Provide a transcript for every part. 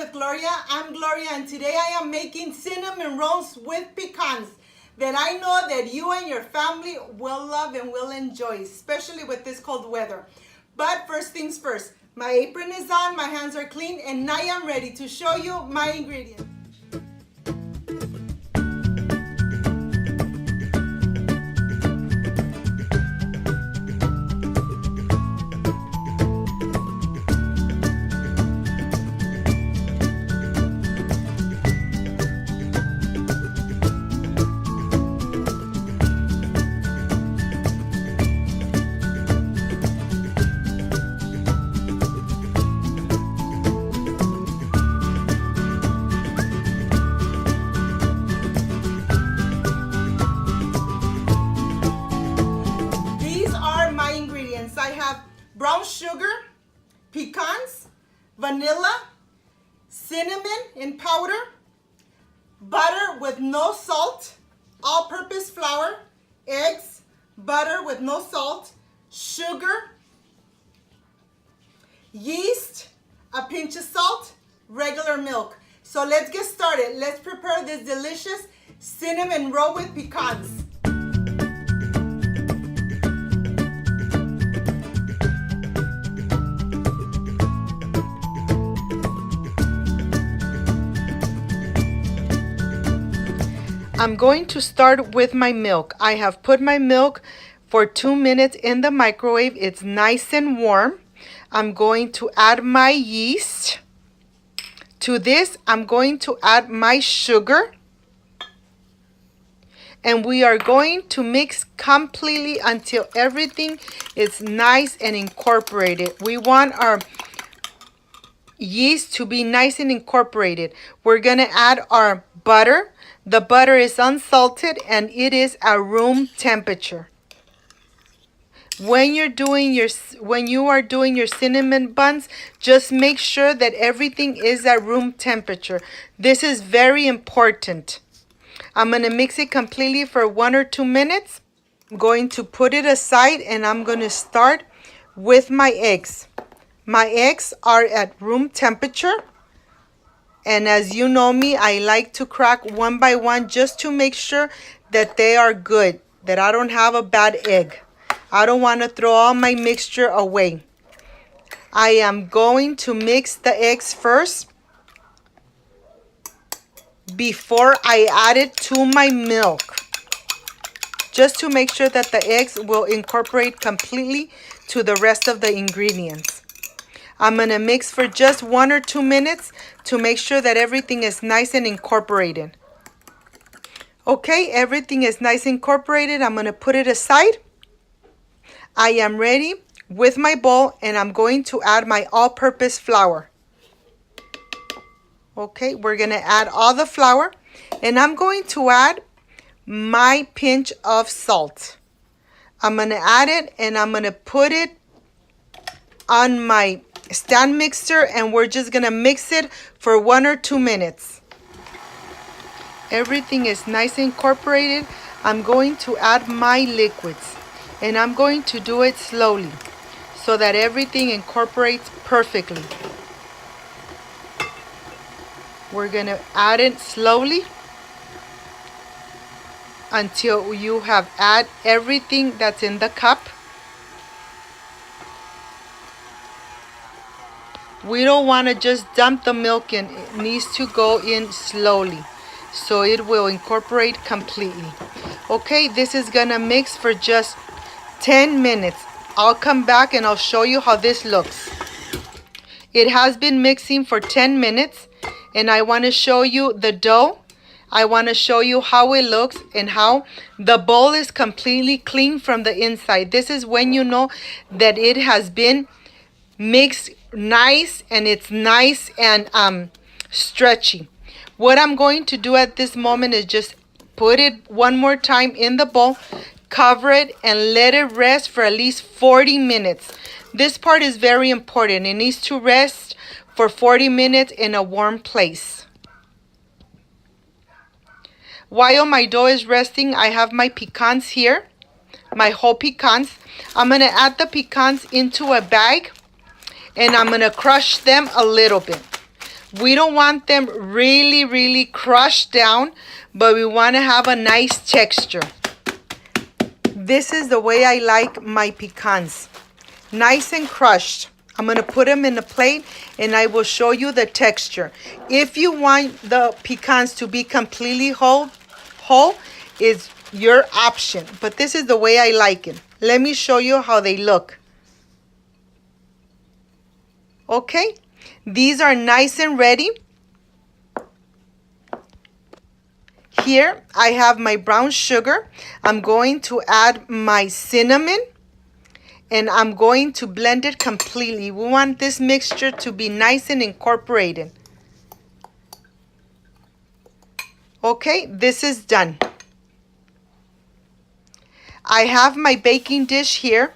with Gloria. I'm Gloria, and today I am making cinnamon rolls with pecans that I know that you and your family will love and will enjoy, especially with this cold weather. But first things first, my apron is on, my hands are clean, and I am ready to show you my ingredients. I have brown sugar, pecans, vanilla, cinnamon in powder, butter with no salt, all-purpose flour, eggs, butter with no salt, sugar, yeast, a pinch of salt, regular milk. So let's get started. Let's prepare this delicious cinnamon roll with pecans. I'm going to start with my milk. I have put my milk for 2 minutes in the microwave. It's nice and warm. I'm going to add my yeast. To this, I'm going to add my sugar. And we are going to mix completely until everything is nice and incorporated. We want our yeast to be nice and incorporated. We're going to add our butter. The butter is unsalted and it is at room temperature. When you are doing your cinnamon buns, just make sure that everything is at room temperature. This is very important. I'm going to mix it completely for 1 or 2 minutes. I'm going to put it aside and I'm going to start with my eggs. My eggs are at room temperature. And as you know me, I like to crack one by one just to make sure that they are good, that I don't have a bad egg. I don't want to throw all my mixture away. I am going to mix the eggs first before I add it to my milk, just to make sure that the eggs will incorporate completely to the rest of the ingredients. I'm going to mix for just 1 or 2 minutes to make sure that everything is nice and incorporated. Okay, everything is nice and incorporated. I'm going to put it aside. I am ready with my bowl and I'm going to add my all-purpose flour. Okay, we're going to add all the flour and I'm going to add my pinch of salt. I'm going to add it and I'm going to put it on my stand mixer and we're just going to mix it for 1 or 2 minutes. Everything is nice and incorporated. I'm going to add my liquids and I'm going to do it slowly so that everything incorporates perfectly. We're going to add it slowly until you have added everything that's in the cup. We don't want to just dump the milk in. It needs to go in slowly so it will incorporate completely. Okay, this is gonna mix for just 10 minutes. I'll come back and I'll show you how this looks. It has been mixing for 10 minutes and I want to show you the dough. I want to show you how it looks and how the bowl is completely clean from the inside. This is when you know that it has been mixed nice and it's nice and stretchy. What I'm going to do at this moment is just put it one more time in the bowl, cover it and let it rest for at least 40 minutes. This part is very important. It needs to rest for 40 minutes in a warm place. While my dough is resting, I have my pecans here, my whole pecans. I'm going to add the pecans into a bag and I'm going to crush them a little bit. We don't want them really, really crushed down, but we want to have a nice texture. This is the way I like my pecans. Nice and crushed. I'm going to put them in a plate and I will show you the texture. If you want the pecans to be completely whole is your option. But this is the way I like it. Let me show you how they look. Okay, these are nice and ready. Here I have my brown sugar. I'm going to add my cinnamon and I'm going to blend it completely. We want this mixture to be nice and incorporated. Okay, this is done. I have my baking dish here.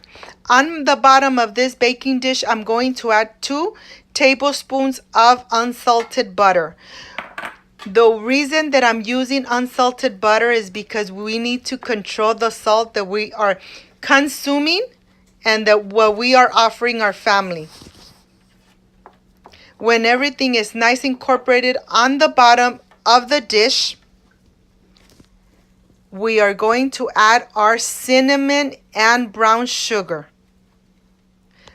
On the bottom of this baking dish, I'm going to add 2 tablespoons of unsalted butter. The reason that I'm using unsalted butter is because we need to control the salt that we are consuming and that what we are offering our family. When everything is nice incorporated on the bottom of the dish, we are going to add our cinnamon and brown sugar.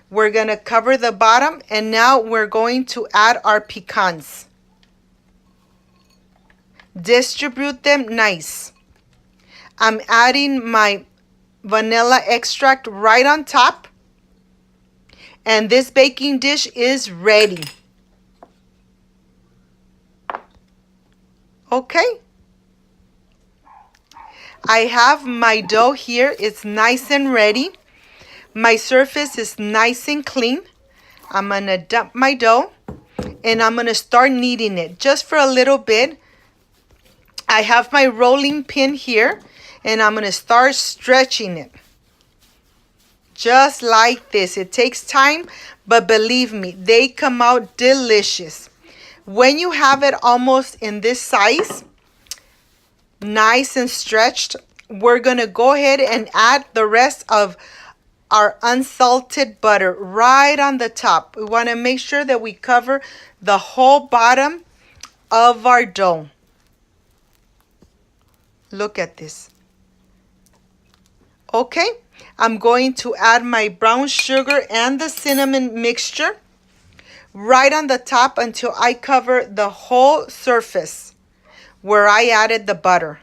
We're going to cover the bottom and now we're going to add our pecans. Distribute them nice. I'm adding my vanilla extract right on top. And this baking dish is ready. Okay. I have my dough here. It's nice and ready. My surface is nice and clean. I'm going to dump my dough and I'm going to start kneading it just for a little bit. I have my rolling pin here and I'm going to start stretching it. Just like this. It takes time, but believe me, they come out delicious. When you have it almost in this size, nice and stretched, we're going to go ahead and add the rest of our unsalted butter right on the top. We want to make sure that we cover the whole bottom of our dough. Look at this. Okay, I'm going to add my brown sugar and the cinnamon mixture right on the top until I cover the whole surface where I added the butter.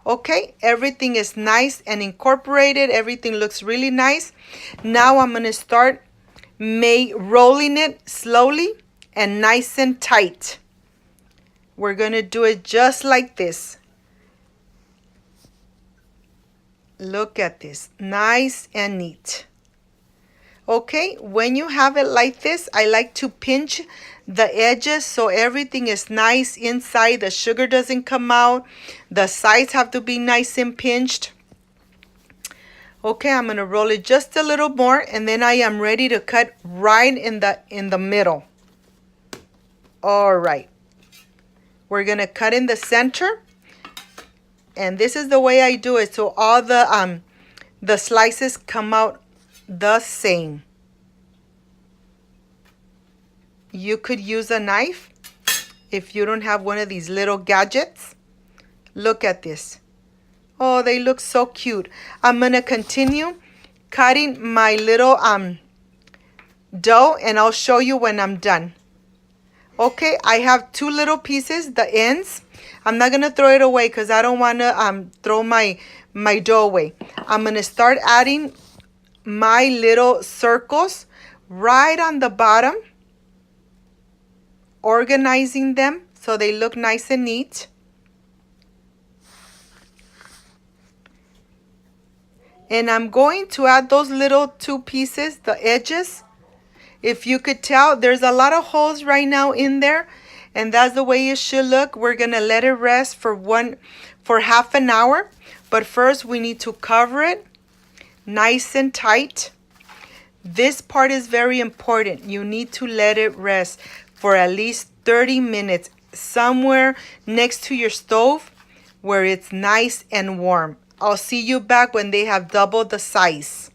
Okay, everything is nice and incorporated. Everything looks really nice. Now I'm going to start rolling it slowly and nice and tight. We're going to do it just like this. Look at this, nice and neat. Okay, when you have it like this, I like to pinch the edges so everything is nice inside. The sugar doesn't come out. The sides have to be nice and pinched. Okay, I'm going to roll it just a little more and then I am ready to cut right in the middle. All right. We're going to cut in the center. And this is the way I do it, so all the slices come out the same. You could use a knife if you don't have one of these little gadgets. Look at this. Oh, they look so cute. I'm going to continue cutting my little dough and I'll show you when I'm done. Okay, I have 2 little pieces, the ends. I'm not going to throw it away because I don't want to throw my dough away. I'm going to start adding my little circles right on the bottom, organizing them so they look nice and neat. And I'm going to add those little 2 pieces, the edges. If you could tell, there's a lot of holes right now in there. And that's the way it should look. We're going to let it rest for half an hour. But first we need to cover it nice and tight. This part is very important. You need to let it rest for at least 30 minutes somewhere next to your stove where it's nice and warm. I'll see you back when they have doubled the size.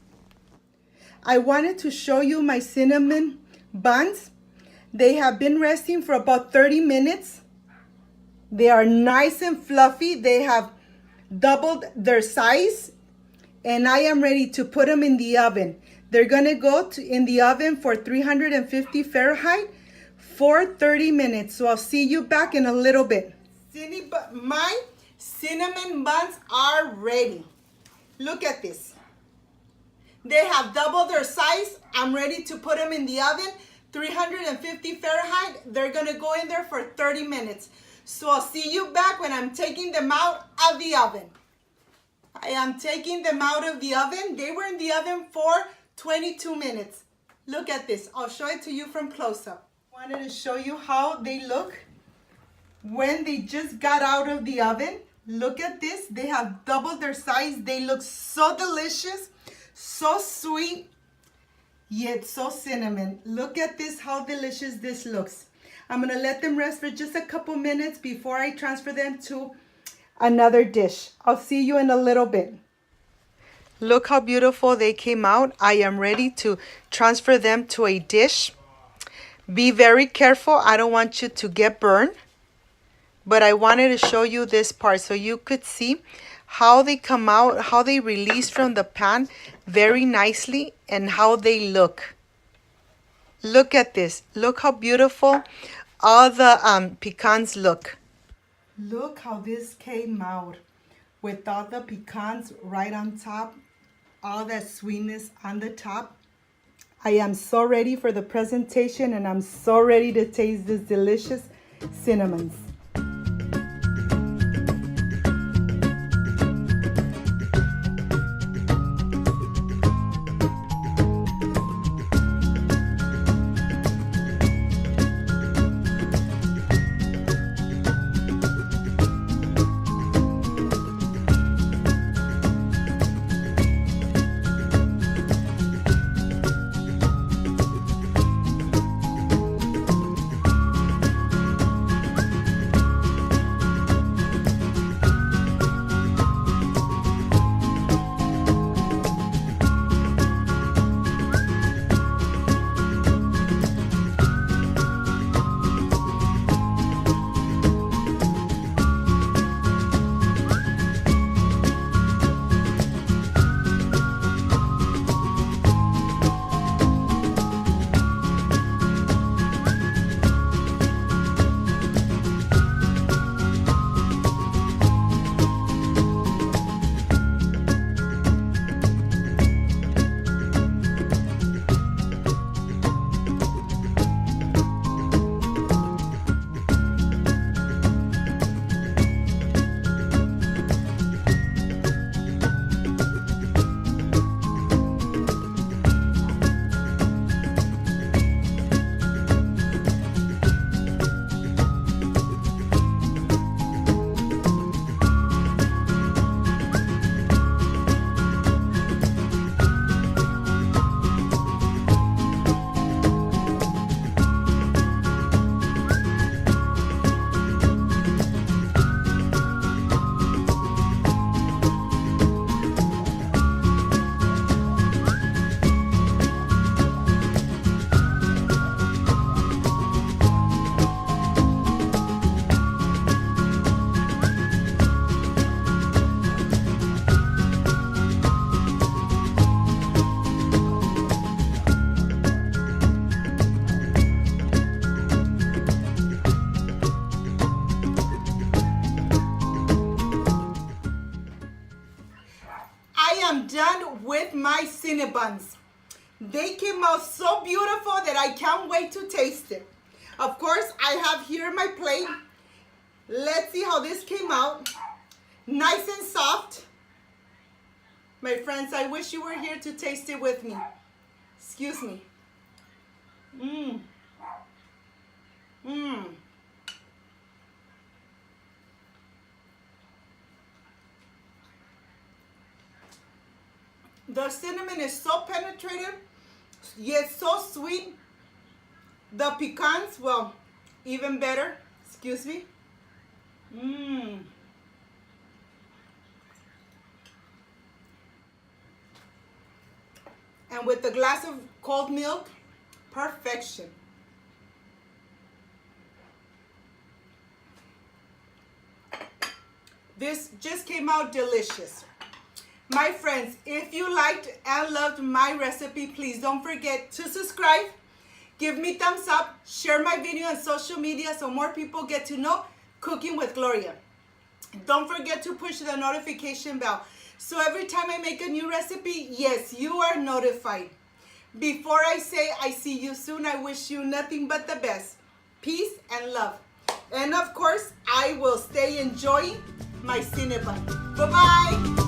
I wanted to show you my cinnamon buns. They have been resting for about 30 minutes. They are nice and fluffy. They have doubled their size, and I am ready to put them in the oven. They're gonna go in the oven for 350 Fahrenheit for 30 minutes. So I'll see you back in a little bit. My cinnamon buns are ready. Look at this. They have doubled their size. I'm ready to put them in the oven, 350 Fahrenheit. They're gonna go in there for 30 minutes. So I'll see you back when I'm taking them out of the oven. I am taking them out of the oven. They were in the oven for 22 minutes. Look at this. I'll show it to you from close up. I wanted to show you how they look when they just got out of the oven. Look at this. They have doubled their size. They look so delicious, so sweet, yet so cinnamon. Look at this, how delicious this looks. I'm gonna let them rest for just a couple minutes before I transfer them to another dish. I'll see you in a little bit. Look how beautiful they came out. I am ready to transfer them to a dish. Be very careful. I don't want you to get burned. But I wanted to show you this part so you could see how they come out, how they release from the pan very nicely, and how they look. Look at this. Look how beautiful all the pecans look. Look how this came out with all the pecans right on top, all that sweetness on the top. I am so ready for the presentation, and I'm so ready to taste this delicious cinnamons. am done with my Cinnabons. They came out so beautiful that I can't wait to taste it. Of course, I have here my plate. Let's see how this came out. Nice and soft. My friends, I wish you were here to taste it with me. Excuse me. Mmm. Mmm. The cinnamon is so penetrative, yet so sweet. The pecans, well, even better. Excuse me. Mmm. And with a glass of cold milk, perfection. This just came out delicious. My friends, if you liked and loved my recipe, please don't forget to subscribe, give me thumbs up, share my video on social media so more people get to know Cooking with Gloria. Don't forget to push the notification bell so every time I make a new recipe, yes, you are notified. Before I say I see you soon, I wish you nothing but the best. Peace and love. And of course, I will stay enjoying my Cinnabon. Bye-bye.